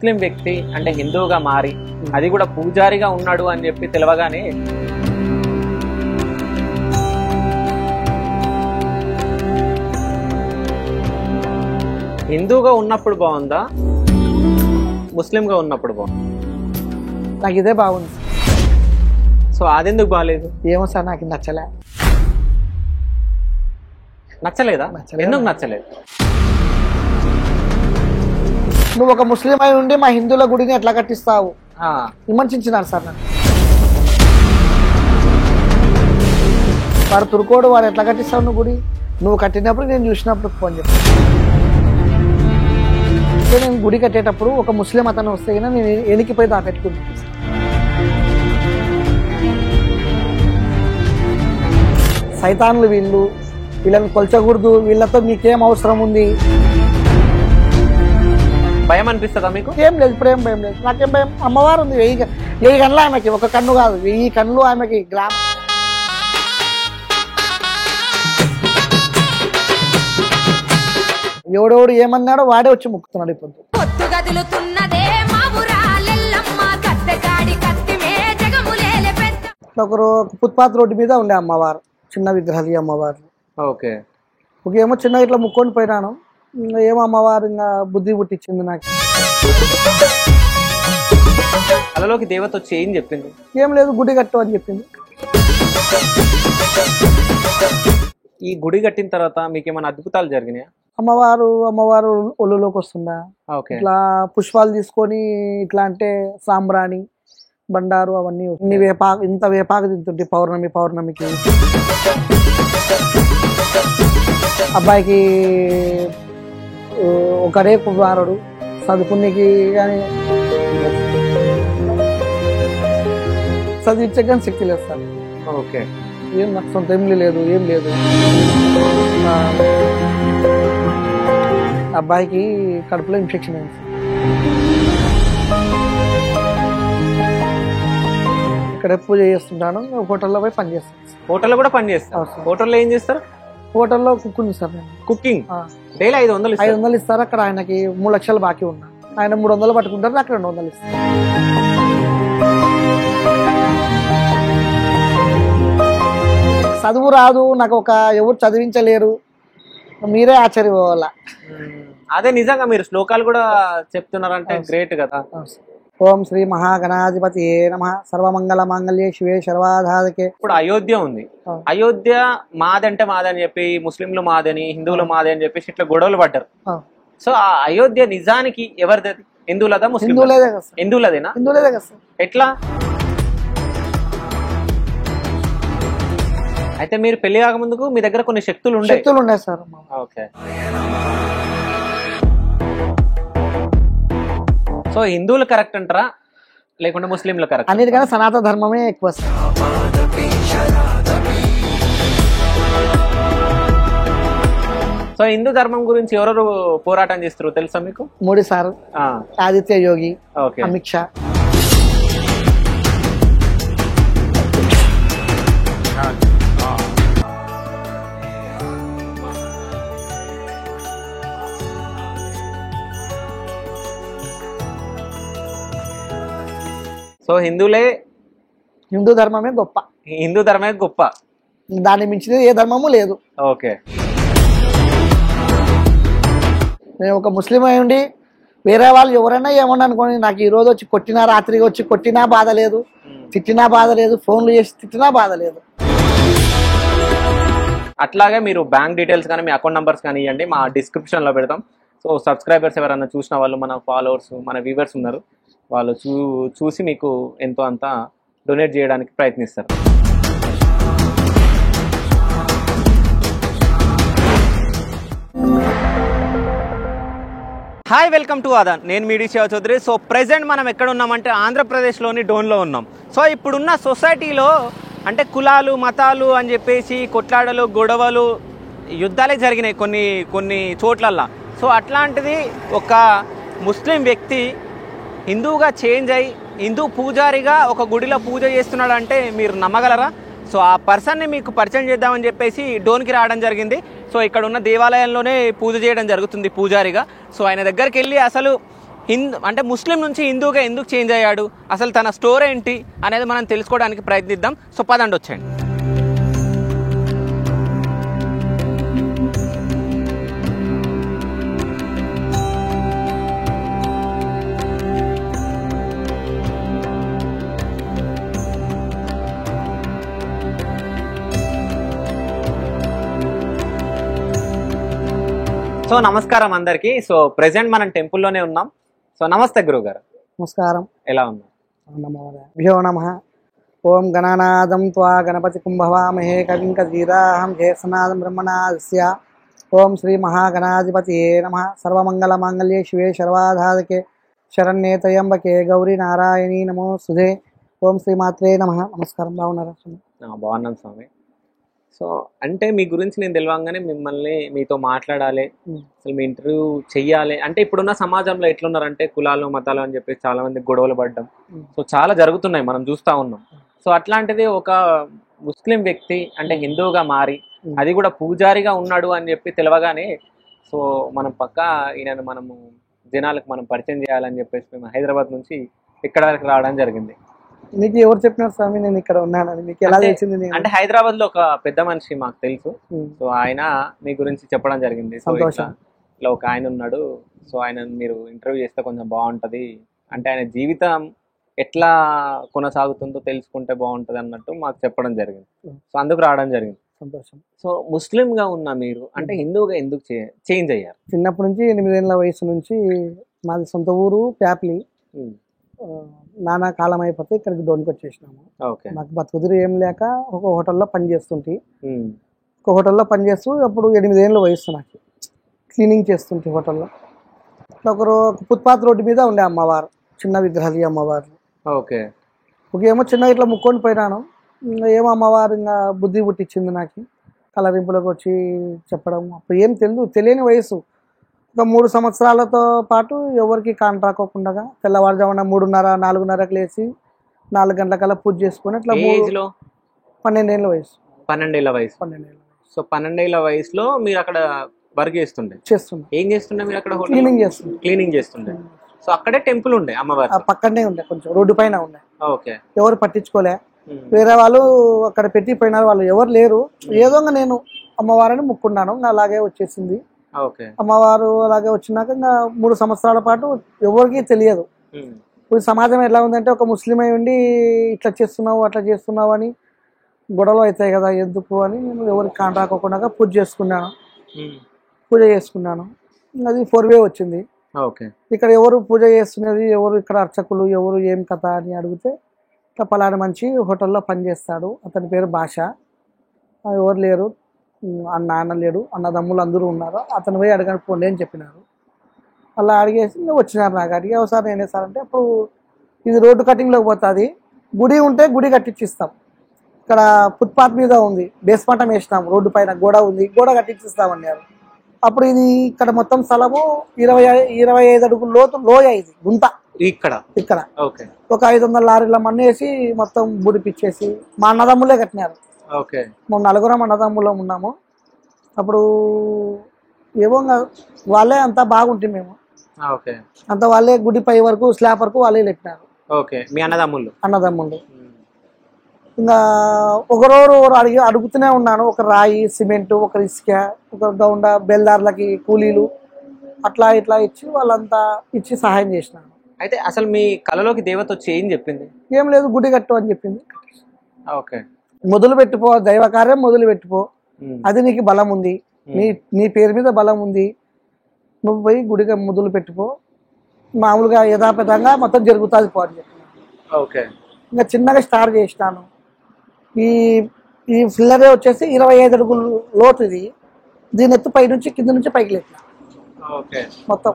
ముస్లిం వ్యక్తి అంటే హిందువుగా మారి అది కూడా పూజారిగా ఉన్నాడు అని చెప్పి తెలవగానే హిందూగా ఉన్నప్పుడు బాగుందా, ముస్లింగా ఉన్నప్పుడు బాగుందా? నాకు ఇదే బాగుంది. సో అదెందుకు బాగాలేదు? ఏమో సార్, నాకు నచ్చలే. నచ్చలేదా? ఎందుకు నచ్చలేదు? నువ్వు ఒక ముస్లిం అయి ఉండి మా హిందువుల గుడిని ఎట్లా కట్టిస్తావు విమర్శించినారు సార్ నన్ను. వారు తురుకోడు, వారు ఎట్లా కట్టిస్తావు నువ్వు గుడి? నువ్వు కట్టినప్పుడు నేను చూసినప్పుడు ఫోన్ చెప్పాను. నేను గుడి కట్టేటప్పుడు ఒక ముస్లిం అతను వస్తే నేను ఎనికిపోయి దాపెట్టుకుంటాను. సైతాన్లు వీళ్ళని కొల్చకూడదు, వీళ్ళతో మీకేం అవసరం ఉంది? భయం అనిపిస్తుందా మీకు? ఏం లేదు, ఇప్పుడు ఏం భయం లేదు. నాకేం భయం? అమ్మవారు ఉంది, 1000 కళ్ళు ఆమెకి, ఒక కన్ను కాదు 1000 కళ్ళు ఆమెకి. గ్రామం ఎవడెవడు ఏమన్నాడో వాడే వచ్చి ముక్కుతున్నాడు. ఇప్పుడు ఒకరు ఫుట్పాత్ రోడ్డు మీద ఉండే అమ్మవారు, చిన్న విగ్రహాలు అమ్మవారు. ఓకే, ఏమో చిన్న ఇట్లా ముక్కొని పోయినాను. ఏమో అమ్మవారు ఇంకా బుద్ధి పుట్టించింది నాకు. కలలోకి దేవత వచ్చి ఏం చెప్పింది? ఏం లేదు, గుడి కట్టు అని చెప్పింది. ఈ గుడి కట్టిన తర్వాత మీకు ఏమైనా అద్భుతాలు జరిగినాయా? అమ్మవారు ఒళ్ళులోకి వస్తుందా, ఇట్లా పుష్పాలు తీసుకొని ఇట్లా అంటే సాంబ్రాణి బండారు అవన్నీ ఇంత వేపాకు తింటుంటే పౌర్ణమికి అబ్బాయికి ఒకడే కుమారుడు చదువుకునేకి కానీ చదివించే కానీ శక్తి లేదు సార్. ఓకే, ఏం నాకు సొంత ఏం లేదు. అబ్బాయికి కడుపులో ఇన్ఫెక్షన్ అయింది. ఇక్కడ పూజ చేస్తుంటాను, హోటల్లో పోయి పని చేస్తాను. హోటల్లో కూడా పని చేస్తాను. హోటల్లో ఏం చేస్తారు? హోటల్లో కుక్కింగ్ సార్. నేను కుకింగ్. డైలీ 500 ఇస్తారు. అక్కడ ఆయనకి 3 లక్షలు బాకీ ఉన్నా, ఆయన 300 పట్టుకుంటారు, నాకు 200 ఇస్తారు. చదువు రాదు నాకు, ఎవరు చదివించలేరు, మీరే ఆశ్చర్యపోవాల. అదే నిజంగా మీరు శ్లోకాలు కూడా చెప్తున్నారంటే గ్రేట్ కదా. ఓం శ్రీ మహాగణాధిపతి నమః, సర్వమంగళ మాంగళ్యే శివే సర్వాధారకే. ఇప్పుడు అయోధ్య ఉంది, అయోధ్య మాదంటే మాదని చెప్పి ముస్లింలు మాదని హిందువులు మాది అని చెప్పేసి ఇట్లా గొడవలు పడ్డారు. సో ఆ అయోధ్య నిజానికి ఎవరిది? హిందువులదా ముస్లింలదా? హిందువులదేనా? హిందువులదే కదా. ఎట్లా? అయితే మీరు పెళ్లి కాకముందుకు మీ దగ్గర కొన్ని శక్తులు ఉన్నాయి సార్. ఓకే, సో హిందువులు కరెక్ట్ అంటారా లేకుంటే ముస్లింలు కరెక్ట్? అన్నిటికన్నా సనాతన ధర్మమే ఎక్కువ. సో హిందూ ధర్మం గురించి ఎవరెవరు పోరాటం చేస్తారు తెలుసా మీకు? మోడీ సార్, ఆదిత్య యోగి, అమిత్ షా. సో హిందూ ధర్మమే గొప్ప, దాన్ని మించినది ఏ ధర్మము లేదు. ఓకే, నేను ఒక ముస్లిం అయి ఉండి వేరే వాళ్ళు ఎవరైనా ఏమన్నా అనుకోని నాకు ఈ రోజు వచ్చి కొట్టినా, రాత్రికి వచ్చి కొట్టినా బాధ లేదు, తిట్టినా బాధ లేదు, ఫోన్లు చేసి తిట్టినా బాధ లేదు. అట్లాగే మీరు బ్యాంక్ డీటెయిల్స్ కానీ మీ అకౌంట్ నంబర్స్ కానీ ఇవ్వండి, మా డిస్క్రిప్షన్లో పెడతాం. సో సబ్స్క్రైబర్స్ ఎవరైనా చూసిన వాళ్ళు, మన ఫాలోవర్స్, మన వ్యూవర్స్ ఉన్నారు, వాళ్ళు చూసి మీకు ఎంతో అంత డొనేట్ చేయడానికి ప్రయత్నిస్తారు. Hi, welcome to Aadan. నేను మీ శివ చౌదరి. సో ప్రెజెంట్ మనం ఎక్కడ ఉన్నామంటే ఆంధ్రప్రదేశ్లోని డోన్లో ఉన్నాం. సో ఇప్పుడున్న సొసైటీలో అంటే కులాలు మతాలు అని చెప్పేసి కొట్లాడలు, గొడవలు, యుద్ధాలే జరిగినాయి కొన్ని చోట్లల్లా. సో అట్లాంటిది ఒక ముస్లిం వ్యక్తి హిందువుగా చేంజ్ అయ్యి హిందూ పూజారిగా ఒక గుడిలో పూజ చేస్తున్నాడు అంటే మీరు నమ్మగలరా? సో ఆ పర్సన్ని మీకు పరిచయం చేద్దామని చెప్పేసి డోన్కి రావడం జరిగింది. సో ఇక్కడ ఉన్న దేవాలయంలోనే పూజ చేయడం జరుగుతుంది పూజారిగా. సో ఆయన దగ్గరికి వెళ్ళి అసలు అంటే ముస్లిం నుంచి హిందూగా ఎందుకు చేంజ్ అయ్యాడు, అసలు తన స్టోరీ ఏంటి అనేది మనం తెలుసుకోవడానికి ప్రయత్నిద్దాం. సో పదండి వచ్చేయండి. సో నమస్కారం అందరికీ. సో ప్రెసెంట్ మనం టెంపుల్లోనే ఉన్నాం. సో నమస్తే గురువు గారు. నమస్కారం. ఎలా ఉన్నారు? భ్యో నమః. ఓం గణనాదం త్వా గణపతి కుంభవామహే కవిం కవీరాహం జ్యేష్ఠనాదం బ్రహ్మణాస్య. ఓం శ్రీ మహాగణాధిపతియే నమః. సర్వమంగళ మాంగళ్యే శివే సర్వాధారకే శరణ్యే త్రయంబకే గౌరీ నారాయణీ నమోస్తుతే. ఓం శ్రీ మాత్రే నమః. నమస్కారం. బాగున్నారా? బాగున్నాం స్వామి. సో అంటే మీ గురించి నేను తెలియగానే మిమ్మల్ని మీతో మాట్లాడాలి, అసలు మీ ఇంటర్వ్యూ చెయ్యాలి అంటే ఇప్పుడున్న సమాజంలో ఎట్లున్నారంటే కులాలు మతాలు అని చెప్పి చాలా మంది గొడవలు పడ్డం సో చాలా జరుగుతున్నాయి, మనం చూస్తూ ఉన్నాం. సో అట్లాంటిది ఒక ముస్లిం వ్యక్తి అంటే హిందువుగా మారి అది కూడా పూజారిగా ఉన్నాడు అని చెప్పి తెలియగానే సో మనం పక్కా ఈయనను మనము జనాలకు మనం పరిచయం చేయాలని చెప్పేసి మేము హైదరాబాద్ నుంచి ఇక్కడ వరకు రావడం జరిగింది. మీకు ఎవరు చెప్పినారు స్వామి నేను ఇక్కడ ఉన్నానని? మీకు ఎలా తెలిసింది? అంటే హైదరాబాద్ లో ఒక పెద్ద మనిషి మాకు తెలుసు, సో ఆయన మీ గురించి చెప్పడం జరిగింది. సో ఇట్లా ఒక ఆయన ఉన్నాడు, సో ఆయన మీరు ఇంటర్వ్యూ చేస్తే కొంచెం బాగుంటది, అంటే ఆయన జీవితం ఎట్లా కొనసాగుతుందో తెలుసుకుంటే బాగుంటది అన్నట్టు మాకు చెప్పడం జరిగింది. సో అందుకు రావడం జరిగింది. సంతోషం. సో ముస్లిం గా ఉన్న మీరు అంటే హిందువుగా ఎందుకు చేంజ్ అయ్యారు? చిన్నప్పటి నుంచి 8 ఏళ్ల వయసు నుంచి మాది సొంత ఊరు ప్యాప్లి. నానా కాలం అయిపోతే ఇక్కడికి డోన్కి వచ్చేసినాము. నాకు బతుకుదిరి ఏం లేక ఒక హోటల్లో పనిచేస్తుంటే ఒక హోటల్లో పనిచేస్తూ అప్పుడు 8 ఏళ్ళ వయసు నాకు. క్లీనింగ్ చేస్తుంటే హోటల్లో ఒకరు ఫుట్పాత్ రోడ్డు మీద ఉండే అమ్మవారు, చిన్న విగ్రహాలు అమ్మవారు. ఏమో చిన్న ఇట్లా ముక్కొని పోయినాను. ఏమో అమ్మవారు ఇంకా బుద్ధి పుట్టించింది నాకు, కలరింపులకు వచ్చి చెప్పడం. అప్పుడు ఏం తెలియని వయసు. ఒక 3 సంవత్సరాలతో పాటు ఎవరికి కాంట్రాకోకుండా తెల్లవారుజామున 3:30, 4:30కి లేచి 4 గంటలకల్లా పూజ చేసుకుని అట్లా 12 ఏళ్ళ వయసు. 12 ఏళ్ళ వయసు. సో 12 ఏళ్ళ వయసులో మీరు అక్కడ వర్క్ చేస్తుండే? ఏం చేస్తుండే మీరు అక్కడ? క్లీనింగ్ చేస్తుండే. సో అక్కడే టెంపుల్ ఉండే అమ్మవారు పక్కనే ఉండే, కొంచెం రోడ్డు పైన ఉండే. ఎవరు పట్టించుకోలే, వేరే వాళ్ళు అక్కడ పెట్టిపోయినారు, వాళ్ళు ఎవరు లేరు. ఏదో నేను అమ్మవారిని ముక్కున్నాను, అలాగే వచ్చేసింది. అమ్మవారు అలాగే వచ్చినాక ఇంకా 3 సంవత్సరాల పాటు ఎవరికి తెలియదు. ఇప్పుడు సమాజం ఎలా ఉందంటే ఒక ముస్లిం అయి ఉండి ఇట్లా చేస్తున్నావు అట్లా చేస్తున్నావు అని గొడవలు అవుతాయి కదా, ఎందుకు అని నేను ఎవరికి కాంట్రాకోకుండా పూజ చేసుకున్నాను. అది 4 way వచ్చింది. ఇక్కడ ఎవరు పూజ చేస్తున్నది, ఎవరు ఇక్కడ అర్చకులు, ఎవరు ఏం కథ అని అడిగితే ఇట్లా పలానా మంచి హోటల్లో పనిచేస్తాడు, అతని పేరు భాష, ఎవరు లేరు, నాన్న లేడు, అన్నదమ్ములు అందరూ ఉన్నారు, అతను పోయి అడగని పోండి అని చెప్పినారు. అలా అడిగేసి వచ్చినారు నాకు. అడిగే ఒకసారి నేను వేసారంటే అప్పుడు ఇది రోడ్డు కటింగ్లోకి పోతుంది, గుడి ఉంటే గుడి కట్టించిస్తాం, ఇక్కడ ఫుట్పాత్ మీద ఉంది, బేస్మటం వేసినాం, రోడ్డు పైన గోడ ఉంది, గోడ కట్టించిస్తామన్నారు. అప్పుడు ఇది ఇక్కడ మొత్తం స్థలము 25 అడుగుల లోయ, ఇది గుంత ఇక్కడ ఒక 500 లారీల మన్ను వేసి మొత్తం బుడిపిచ్చేసి మా అన్నదమ్ములే కట్టినారు. మేము 4 అన్నదమ్ములం ఉన్నాము. అప్పుడు ఏమో వాళ్ళే అంతా బాగుంటుంది, మేము అంతా వాళ్ళే గుడి పై వరకు స్లాబ్ వరకు వాళ్ళే పెట్టినారు. అన్నదమ్ములు ఇంకా ఒకరోజు అడుగుతూనే ఉన్నాను. ఒక రాయి, సిమెంట్, ఒక ఇసుక, ఒక గౌండ బెల్దార్లకి కూలీలు అట్లా ఇట్లా ఇచ్చి వాళ్ళంతా ఇచ్చి సహాయం చేసినాను. అయితే అసలు మీ కళలోకి దేవత వచ్చి ఏం చెప్పింది? ఏం లేదు, గుడి కట్టు అని చెప్పింది. మొదలు పెట్టుకో, దైవ కార్యం మొదలు పెట్టుకో, అది నీకు బలం ఉంది, నీ పేరు మీద బలం ఉంది, నువ్వు పోయి గుడిగా మొదలు పెట్టుకో, మామూలుగా యథాపథంగా మొత్తం జరుగుతుంది పో అని చెప్పిన. ఇంకా చిన్నగా స్టార్ట్ చేసినాను. ఈ ఫిల్లరే వచ్చేసి 25 అడుగులు లోతు, ఇది దీని ఎత్తు పై నుంచి కింద నుంచి పైకి లేపిన మొత్తం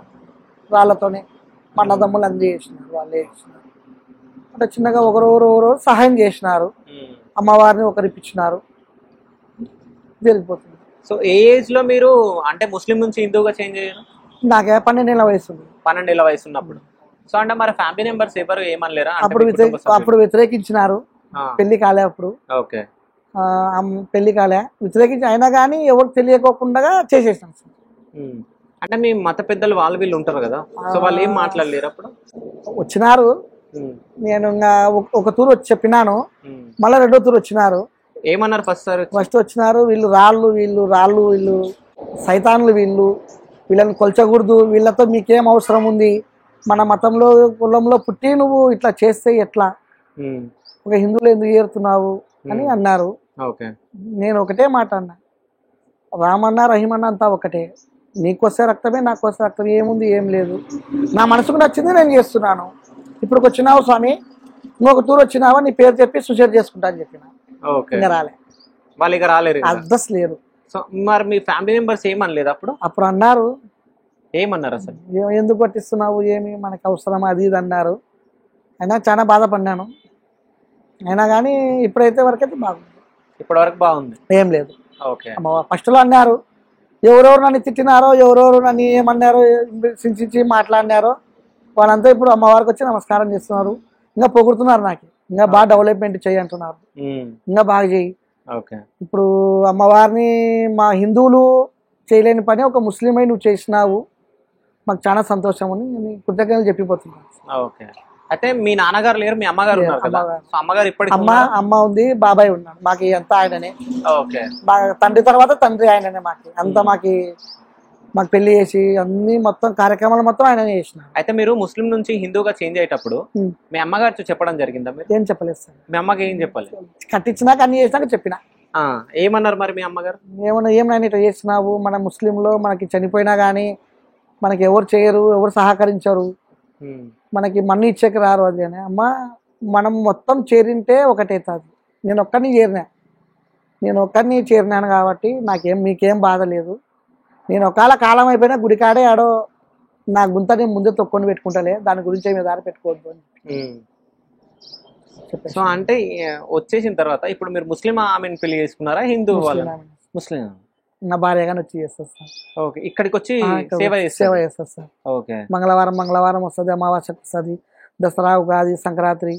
రాళ్లతోనే. మా అన్నదమ్ములు అందరూ చేసినారు, వాళ్ళే చేసినారు. అంటే చిన్నగా ఒకరు సహాయం చేసినారు, అమ్మవారిని ఒకరిపించినారు, జరిగిపోతుంది. సో ఏ ఏజ్ లో మీరు అంటే ముస్లిం నుంచి హిందూగా చేంజ్ అయ్యారు? నాకే 12 ఏళ్ళ వయసు ఉంది. 12 ఏళ్ళ వయసు ఉన్నప్పుడు సో అంటే మరి ఫ్యామిలీ మెంబర్స్ ఎవరు ఏమనలేరా? అప్పుడు వ్యతిరేకించినారు, పెళ్లి కాలే అప్పుడు. పెళ్లి కాలే, వ్యతిరేకించి అయినా కానీ ఎవరికి తెలియకోకుండా చేసేసాం. అంటే మీ మత పెద్దలు వాళ్ళు వీళ్ళు ఉంటారు కదా, సో వాళ్ళు ఏం మాట్లాడలేరు అప్పుడు? వచ్చినారు, నేను ఇంకా ఒక తూరు వచ్చి చెప్పినాను, మళ్ళీ రెండో తూరు వచ్చినారు. ఏమన్నారు ఫస్ట్ వచ్చినారు, వీళ్ళు రాళ్ళు వీళ్ళు సైతాన్లు, వీళ్ళని కొల్చకూడదు, వీళ్ళతో మీకేం అవసరం ఉంది, మన మతంలో కులంలో పుట్టి నువ్వు ఇట్లా చేస్తే ఎట్లా, ఒక హిందువులు ఎందుకు చేరుతున్నావు అని అన్నారు. నేను ఒకటే మాట అన్నా, రామన్న రహీమన్న అంతా ఒకటే, నీకొస్తే రక్తమే నాకొస్తే రక్తం, ఏముంది ఏం లేదు, నా మనసుకు నచ్చింది నేను చేస్తున్నాను. ఇప్పుడు వచ్చినావు స్వామి, ఇంకొక తూరు వచ్చినావా నీ పేరు చెప్పి సూసైడ్ చేసుకుంటా అని చెప్పిన, ఇంకా రాలే, వాళ్ళు ఇక రాలేరు, అడ్రస్ లేరు. సో మరి మీ ఫ్యామిలీ మెంబర్స్ ఏమనలేదు అప్పుడు అన్నారు, ఏమన్నారు అసలు, ఎందుకు పట్టిస్తున్నావు, ఏమి మనకి అవసరం అది ఇది అన్నారు. అయినా చాలా బాధపడినాను, అయినా కానీ ఇప్పుడైతే వరకైతే బాగుంది, ఇప్పటి వరకు బాగుంది, ఏం లేదు. ఫస్ట్లో అన్నారు, ఎవరెవరు నన్ను తిట్టినారో, ఎవరెవరు నన్ను ఏమన్నారో, సించి మాట్లాడినారో వాళ్ళంతా ఇప్పుడు అమ్మవారికి వచ్చి నమస్కారం చేస్తున్నారు, ఇంకా పొగుడుతున్నారు, నాకు ఇంకా బాగా డెవలప్మెంట్ చేయి అంటున్నారు, ఇంకా బాగా చేయి. ఇప్పుడు అమ్మవారిని మా హిందువులు చేయలేని పని ఒక ముస్లిం అయి నువ్వు చేసినావు, మాకు చాలా సంతోషం అని కృతజ్ఞతలు చెప్పిపోతున్నాను. అయితే మీ నాన్నగారు లేరు, మీ అమ్మగారు ఉన్నారు కదా, అమ్మగారు ఇప్పటికి అమ్మ ఉంది, బాబాయ్ ఉన్నాడు, మాకు అంతా ఆయననే, తండ్రి తర్వాత తండ్రి ఆయననే, మాకు పెళ్లి చేసి అన్ని మొత్తం కార్యక్రమాలు మొత్తం ఆయననే చేసిన. అయితే మీరు ముస్లిం నుంచి హిందూగా చేంజ్ అయ్యేటప్పుడు మీ అమ్మగారు చెప్పడం జరిగిందా? ఏం చెప్పలేదు సార్, మీ అమ్మకి ఏం చెప్పాలి? కట్టించినాక అన్ని చేసినాక చెప్పిన. ఏమన్నారు మరి మీ అమ్మగారు? ఏం నాయన ఇట్లా చేసినావు, మన ముస్లింలో మనకి చనిపోయినా కానీ మనకి ఎవరు చేయరు, ఎవరు సహకరించరు, మనకి మన్ని ఇచ్చేకి రారు అది అని. అమ్మ మనం మొత్తం చేరింటే ఒకటైతుంది, నేను ఒక్కరిని చేరినాను కాబట్టి మీకేం బాధ లేదు, నేను ఒకవేళ కాలం అయిపోయినా గుడికాడే ఆడో నా గుంత నేను ముందే తొక్కొని పెట్టుకుంటాలే, దాని గురించి ఏమి దారి పెట్టుకోవద్దు అని. సో అంటే వచ్చేసిన తర్వాత ఇప్పుడు మీరు ముస్లిం ఆమెను పెళ్లి చేసుకున్నారా, హిందూ వాళ్ళు? ముస్లిం. నా భార్యగానే వచ్చి చేస్తారు సార్. ఓకే, ఇక్కడికి వచ్చి సేవ చేస్తారు సార్. ఓకే, మంగళవారం వస్తుంది, అమావాస్యకు వస్తుంది, దసరా, ఉగాది, సంక్రాంతి,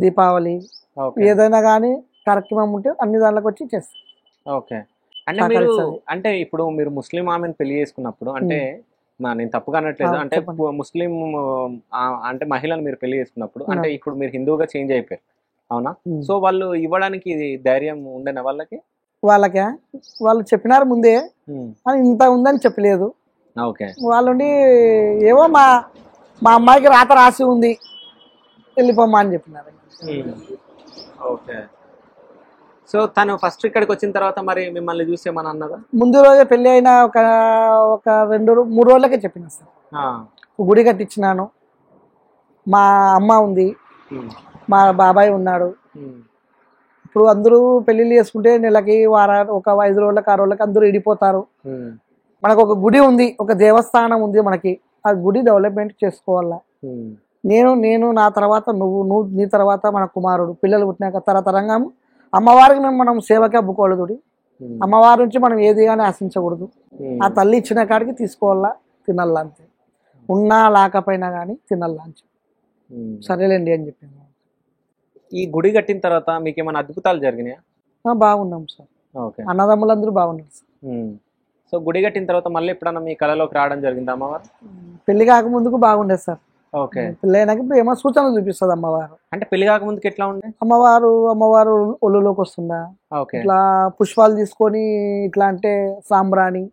దీపావళి, ఏదైనా కానీ కార్యక్రమం ఉంటే అన్ని దాంట్లోకి వచ్చి చేస్తారు. ఓకే, అంటే ఇప్పుడు మీరు ముస్లిం ఆమెను పెళ్లి చేసుకున్నప్పుడు, అంటే నేను తప్పుగా అనట్లేదు, అంటే ముస్లిం అంటే మహిళను మీరు పెళ్లి చేసుకున్నప్పుడు, అంటే ఇప్పుడు మీరు హిందూగా చేంజ్ అయిపోయారు అవునా, సో వాళ్ళు ఇవ్వడానికి ధైర్యం ఉండేనా వాళ్ళకి? వాళ్ళు చెప్పినారు ముందే, అని ఇంత ఉందని చెప్పలేదు. వాళ్ళుండి ఏవో మా అమ్మాయికి రాత రాసి ఉంది వెళ్ళిపోమ్మా అని చెప్పినారు. ఓకే, సో తను ఫస్ట్ ఇక్కడికి వచ్చిన తర్వాత మరి మిమ్మల్ని చూసేమని అన్నదా? ముందు రోజే పెళ్లి అయిన ఒక 2-3 రోజులకే చెప్పిన సార్. గుడి కట్టించినాను, మా అమ్మ ఉంది, మా బాబాయ్ ఉన్నాడు. ఇప్పుడు అందరూ పెళ్లిళ్ళు చేసుకుంటే నెలకి ఒక 5 రోజులకు 6 రోజులకు అందరూ ఇడిపోతారు. మనకు ఒక గుడి ఉంది, ఒక దేవస్థానం ఉంది, మనకి ఆ గుడి డెవలప్మెంట్ చేసుకోవాలా. నేను నా తర్వాత నువ్వు నీ తర్వాత మన కుమారుడు, పిల్లలు పుట్టినాక తరతరంగా అమ్మవారికి మనం సేవకి అబ్బుకోలేదు. అమ్మవారి నుంచి మనం ఏది కానీ ఆశించకూడదు, ఆ తల్లి ఇచ్చిన కాడికి తీసుకోవాలా, తినల్లా అంతే, ఉన్నా లేకపోయినా కానీ తినల్లా అని చెప్పి సరేలేండి అని చెప్పాను. ఈ గుడి కట్టిన తర్వాత మీకు ఏమైనా అద్భుతాలు జరిగినాయా? బాగున్నాం సార్, అన్నదమ్ములందరూ బాగున్నారు సార్. సో గుడి కట్టిన తర్వాత మళ్ళీ ఎప్పుడన్నా మీ కళలోకి రావడం జరిగింది అమ్మవారు? పెళ్లి కాకముందుకు బాగుండేది సార్. ఓకే, పెళ్లి అయినాక ఇప్పుడు ఏమో సూచనలు చూపిస్తుంది అమ్మవారు. అంటే పెళ్లి కాకముందుకు ఎట్లా ఉండే? అమ్మవారు ఒళ్ళులోకి వస్తుందా, ఇట్లా పుష్పాలు తీసుకొని ఇట్లా అంటే సాంబ్రాణి,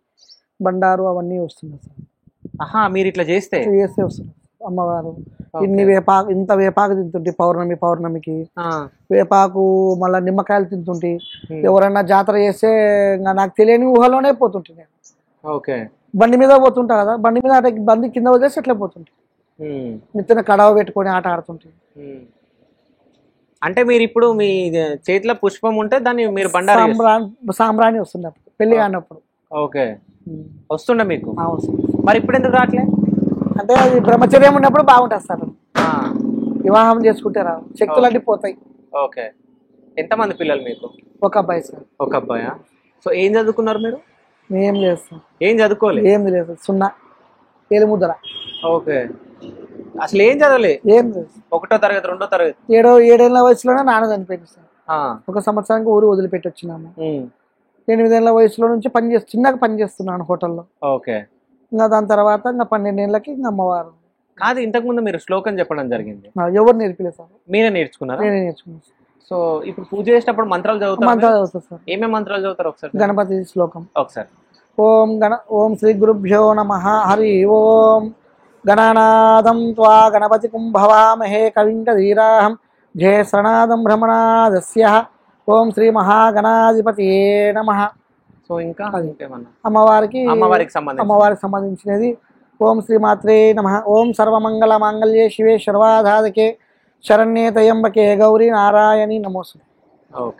బండారు అవన్నీ వస్తున్నాయి సార్. మీరు ఇట్లా చేస్తే వస్తుంది అమ్మవారు. ఇంత వేపాకు తింటుంటే పౌర్ణమికి వేపాకు, మళ్ళీ నిమ్మకాయలు తింటుంటే, ఎవరైనా జాతర చేస్తే నాకు తెలియని ఊహలోనే పోతుంటే నేను. ఓకే, బండి మీద పోతుంటా కదా, బండి కింద వదిలేసి అట్లా పోతుంటే నిత్యం కడవ పెట్టుకొని ఆట ఆడుతుంటే. అంటే మీరు ఇప్పుడు మీ చేతిలో పుష్పం ఉంటే దాన్ని మీరు సాంబ్రాణి వస్తుంది అప్పుడు పెళ్లి కానప్పుడు. ఓకే, వస్తుండే మీకు? మరి ఇప్పుడు ఎందుకు రావట్లే? అంటే అది బ్రహ్మచర్యం ఉన్నప్పుడు బాగుంటుంది సార్, వివాహం చేసుకుంటే రావు, శక్తులన్నీ పోతాయి. ఓకే, ఎంతమంది పిల్లలు మీకు? ఒక అబ్బాయి సార్. ఒక అబ్బాయా? సో ఏం చదువుకున్నారు మీరు? ఏం లేదు సార్. ఏం చదువుకోలేదు? ఏం లేదు, 0 ఏలు ముద్ర. ఓకే, అసలు ఏం చదవలే? ఏం లేదు. 1వ తరగతి 2వ తరగతి? 7 ఏళ్ల వయసులోనే నాన్న చనిపోయింది సార్. 1 సంవత్సరానికి ఊరు వదిలిపెట్టి వచ్చినాము. 8 ఏళ్ల వయసులో నుంచి చిన్నగా పని చేస్తున్నాను హోటల్లో. ఓకే, ఇంకా దాని తర్వాత ఇంకా 12 ఏళ్ళకి ఇంకా అమ్మవారు. కాదు, ఇంతకు ముందు మీరు శ్లోకం చెప్పడం జరిగింది, ఎవరు నేర్పిలేదు సార్, మీరే నేర్చుకున్నారా? నేనే నేర్చుకున్నాను. సో ఇప్పుడు పూజ చేసేటప్పుడు మంత్రాలు చదువుతారు? మంత్రాలు చదువుతారు సార్. ఏమేమి మంత్రాలు చదువుతారు ఒకసారి? గణపతి శ్లోకం. ఒకసారి. ఓం శ్రీ గురుభ్యో నమః. హరి ఓం. గణనాదం త్వా గణపతిం భవామహే కవిం కవీరాహం జయశ్రనాదం భ్రమణాదస్య. ఓం శ్రీ మహాగణాధిపతియే నమః. సో ఇంకా అమ్మవారికి సంబంధించినది. ఓం శ్రీ మాత్రే నమః. ఓం సర్వమంగళ మాంగళ్యే శివే సర్వాధాదకే శరణ్యే త్రయంబకే గౌరీ నారాయణి నమోస్తు.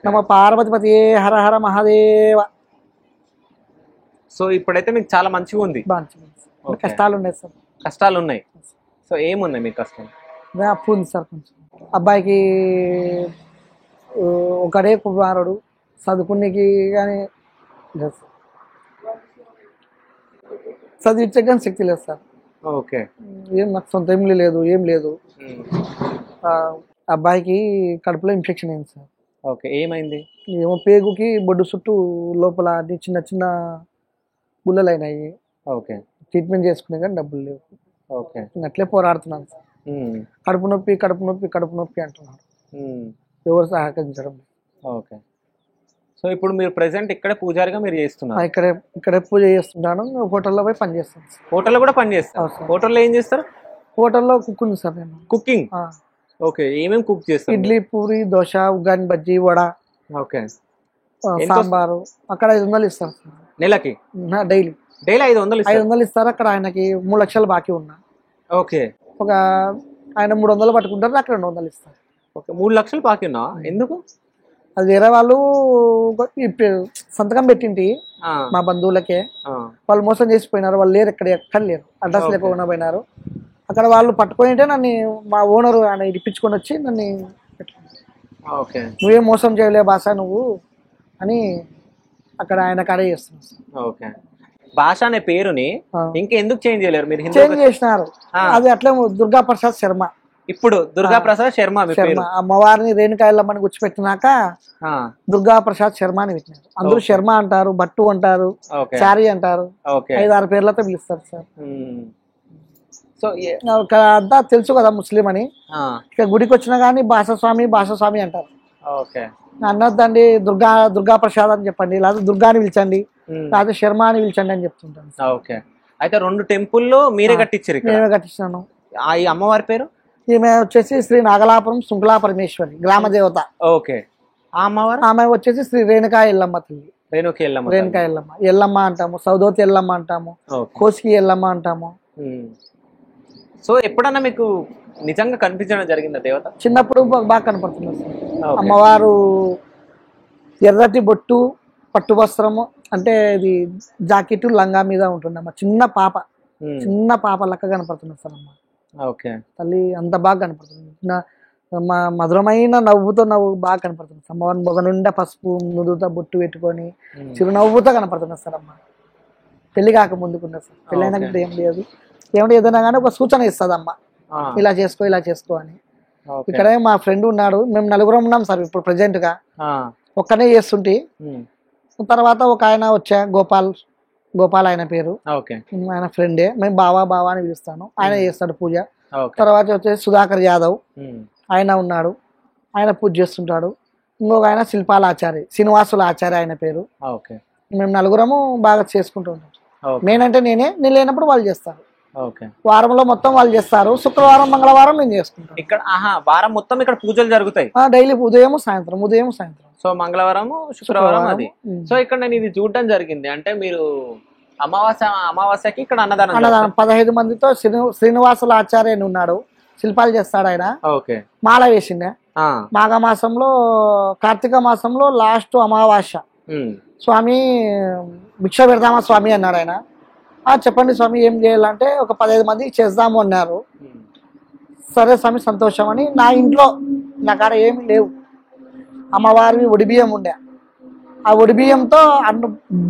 నమ పార్వతిపతియే. హర హర మహాదేవ. సో ఇప్పుడైతే మీకు చాలా మంచిగా ఉంది. కష్టాలు ఉన్నాయి సార్. కష్టాలు ఉన్నాయి. సో ఏమున్నాయి మీకు కష్టం? అప్పు ఉంది సార్ కొంచెం. అబ్బాయికి ఒకడే కుమారుడు, చదువుకునేకి కానీ చదివించే కానీ శక్తి లేదు సార్. ఓకే. ఏం నాకు సొంత ఇల్లు లేదు, ఏం లేదు. అబ్బాయికి కడుపులో ఇన్ఫెక్షన్ అయింది సార్. ఓకే. ఏమైంది? ఏమో పేగుకి బొడ్డు చుట్టూ లోపల అన్ని చిన్న చిన్న గుల్లలు అయినాయి. ఓకే. ట్రీట్మెంట్ చేసుకునే కానీ డబ్బులు లేవు. ఓకే. అట్లే పోరాడుతున్నాను సార్. కడుపు నొప్పి కడుపు నొప్పి కడుపు నొప్పి అంటున్నారు, ఎవరు సహకరించడం. ఓకే. సో ఇప్పుడు మీరు ప్రెసెంట్ ఇక్కడే పూజారిగా మీరు చేస్తున్నారు? ఇక్కడే పూజ చేస్తుంటాను. హోటల్లో పోయి పని చేస్తాను. హోటల్లో కూడా పని చేస్తారు? హోటల్లో ఏం చేస్తారు? హోటల్లో కుక్ ఉంది సార్ నేను. కుకింగ్? ఓకే. ఏమేమి కుక్ చేస్తారు? ఇడ్లీ, పూరి, దోశ, ఉగ్గాని, బజ్జీ, వడ. ఓకే. సాంబారు. అక్కడ 500 ఇస్తారు సార్ నెలకి? డైలీ 500 ఇస్తారు. అక్కడ ఆయనకి 3 లక్షలు బాకీ ఉన్నా. ఓకే. ఒక ఆయన 300 పట్టుకుంటారు, అక్కడ 200 ఇస్తారు. ఓకే. 3 లక్షలు బాకీ ఉన్నా? ఎందుకు? అది వేరే వాళ్ళు సంతకం పెట్టింటి మా బంధువులకే. వాళ్ళు మోసం చేసిపోయినారు. వాళ్ళు లేరు, ఎక్కడ లేరు, అడ్రస్ లేకుండా పోయినారు. అక్కడ వాళ్ళు పట్టుకొని నన్ను మా ఓనరు ఆయన ఇప్పించుకొని వచ్చి నన్ను నువ్వేం మోసం చేయలే భాష నువ్వు అని అక్కడ ఆయన కాడే చేస్తున్నాను. ఓకే. భాష అనే పేరుని ఇంకెందుకు చేంజ్ చేయలేరు మీరు? చేంజ్ చేసినారు. అది అట్లే దుర్గా ప్రసాద్ శర్మ. ఇప్పుడు దుర్గా ప్రసాద్ శర్మ. అమ్మవారిని రేణుకా ఎల్లమ్మని గుర్చిపెట్టినాక దుర్గా ప్రసాద్ శర్మ అని పెట్టినారు. అందరూ శర్మ అంటారు, భట్టు అంటారు, చారి అంటారు, 5-6 పేర్లతో పిలుస్తారు సార్. సో అంతా తెలుసు కదా ముస్లిం అని. ఇక గుడికి వచ్చినా గానీ భాషస్వామి అంటారు. అన్నదండి దుర్గా ప్రసాద్ అని చెప్పండి, లేదా దుర్గాని పిలిచండి, లేదా శర్మ అని పిలిచండి అని చెప్తుంటాను. ఓకే. అయితే 2 టెంపుల్లో మీరే కట్టించారు? నేనే కట్టించాను. ఈ అమ్మవారి పేరు? ఈమె వచ్చేసి శ్రీ నాగలాపురం శృంఖలా పరమేశ్వరి, గ్రామ దేవత. ఓకే. ఆ అమ్మవారు? ఆమె వచ్చేసి శ్రీ రేణుకా ఎల్లమ్మ తల్లి. రేణుకా ఎల్లమ్మ అంటాము, సౌదోతి ఎల్లమ్మ అంటాము, కోసికి ఎల్లమ్మ అంటాము. సో ఎప్పుడన్నా మీకు నిజంగా కనిపించడం జరిగిందా దేవత? చిన్నప్పుడు బాగా కనపడుతుంది సార్. అమ్మవారు ఎర్రటి బొట్టు, పట్టు వస్త్రము, అంటే ఇది జాకెట్ లంగా మీద ఉంటుందమ్మా. చిన్న పాప లెక్క కనపడుతుంది సార్ అమ్మ. ఓకే. తల్లి అంత బాగా కనపడుతుంది. మధురమైన నవ్వుతో బాగా కనపడుతుంది. అమ్మవారిని మొగ నిండా పసుపు నుదుతో బొట్టు పెట్టుకొని చిరునవ్వుతో కనపడుతుంది సార్ అమ్మ. పెళ్లి కాక ముందుకున్నా సార్. పెళ్ళైనాక ఏం లేదు, ఏమంటే ఏదైనా కానీ ఒక సూచన ఇస్తుంది అమ్మ, ఇలా చేసుకో అని. ఇక్కడే మా ఫ్రెండ్ ఉన్నాడు, మేము 4 ఉన్నాం సార్ ఇప్పుడు ప్రెసెంట్ గా. ఒక్కనే చేస్తుంటే తర్వాత ఒక ఆయన వచ్చా, గోపాల్ ఆయన పేరు. ఆయన ఫ్రెండే, మేము బావా అని పిలుస్తాను. ఆయన చేస్తాడు పూజ. తర్వాత వచ్చేసి సుధాకర్ యాదవ్, ఆయన ఉన్నాడు, ఆయన పూజ చేస్తుంటాడు. ఇంకొక ఆయన శిల్పాల ఆచార్య, శ్రీనివాసుల ఆచార్య ఆయన పేరు. మేము 4 బాగా చేసుకుంటూ ఉంటాం. మెయిన్ అంటే నేను లేనప్పుడు వాళ్ళు చేస్తారు. వారంలో మొత్తం వాళ్ళు చేస్తారు. శుక్రవారం మంగళవారం నేను చేసుకుంటాను. ఇక్కడ వారం మొత్తం ఇక్కడ పూజలు జరుగుతాయి డైలీ, ఉదయం సాయంత్రం. సో మంగళవారం శుక్రవారం అది. సో ఇక్కడ నేను ఇది చూడడం జరిగింది, అంటే మీరు అమావాస్యకి ఇక్కడ అన్నదానం 15 మందితో శ్రీనివాసుల ఆచార్య ఉన్నాడు, శిల్పాలు చేస్తాడు ఆయన. మాల వేసిండే మాఘమాసంలో, కార్తీక మాసంలో లాస్ట్ అమావాస్య స్వామి భిక్ష పెడదామా స్వామి అన్నాడు ఆయన. చెప్పండి స్వామి ఏం చేయాలంటే ఒక 15 మందికి చేద్దాము అన్నారు. సరే స్వామి సంతోషం అని. నా ఇంట్లో నా కాడ ఏమి లేవు, అమ్మవారివి ఒడి బియ్యం ఉండే. ఆ ఒడి బియ్యంతో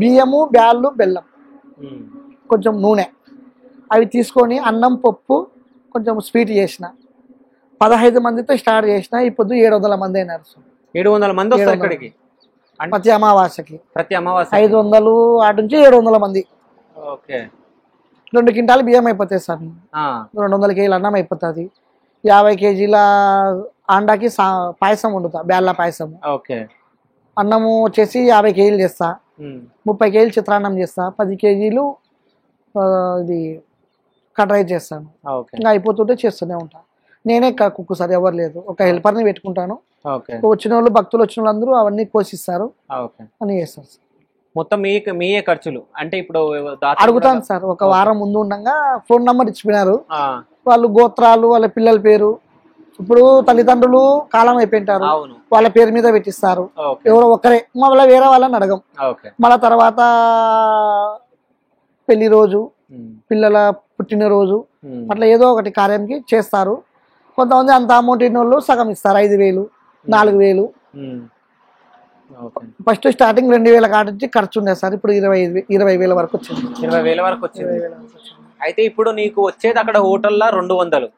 బియ్యము, బ్యాళ్ళు, బెల్లం, కొంచెం నూనె అవి తీసుకొని అన్నం, పప్పు, కొంచెం స్వీట్ చేసిన. 15 మందితో స్టార్ట్ చేసిన. ఇప్పుడు 700 మంది అయినారు. 700 మంది వస్తారు ఇక్కడికి ప్రతి అమావాస్యకి. 500 ఆటి నుంచి 700 మంది. ఓకే. 2 క్వింటాలు బియ్యం అయిపోతాయి సార్. 200 కేజీలు అన్నం అయిపోతుంది. 50 కేజీల అండాకి పాయసం వండుతా, బేళ్ళ పాయసం. అన్నము వచ్చేసి 50 కేజీలు చేస్తా, 30 కేజీలు చిత్రాన్నం చేస్తా, 10 కేజీలు ఇది కట్ రైస్ చేస్తాను. ఇంకా అయిపోతుంటే చేస్తూనే ఉంటా. నేనే కుక్కు సార్, ఎవరు లేదు. ఒక హెల్పర్ని పెట్టుకుంటాను. వచ్చిన వాళ్ళు, భక్తులు వచ్చిన వాళ్ళందరూ అవన్నీ కోసిస్తారు అని చేస్తారు సార్. మొత్తం మీయే ఖర్చులు అంటే ఇప్పుడు అడుగుతాను సార్. ఒక వారం ముందు ఉండగా ఫోన్ నంబర్ ఇచ్చిపోయినారు. వాళ్ళు గోత్రాలు, వాళ్ళ పిల్లల పేరు, ఇప్పుడు తల్లిదండ్రులు కాలం అయిపోయింటారు, వాళ్ళ పేరు మీద పెట్టిస్తారు. ఎవరో ఒకరే, మళ్ళీ వేరే వాళ్ళని అడగం. మళ్ళా తర్వాత పెళ్లి రోజు, పిల్లల పుట్టినరోజు, అట్లా ఏదో ఒకటి కార్యంకి చేస్తారు. కొంతమంది అంత అమౌంట్ ఇన్న వాళ్ళు సగం ఇస్తారు, 5,000, 4,000. ఫస్ట్ స్టార్టింగ్ 2,000 కాడ నుంచి ఖర్చు ఉండే సార్. ఇప్పుడు 20,000 వరకు వచ్చింది. 20,000 వరకు వచ్చింది. అయితే ఇప్పుడు నీకు వచ్చేది అక్కడ హోటల్లో 200.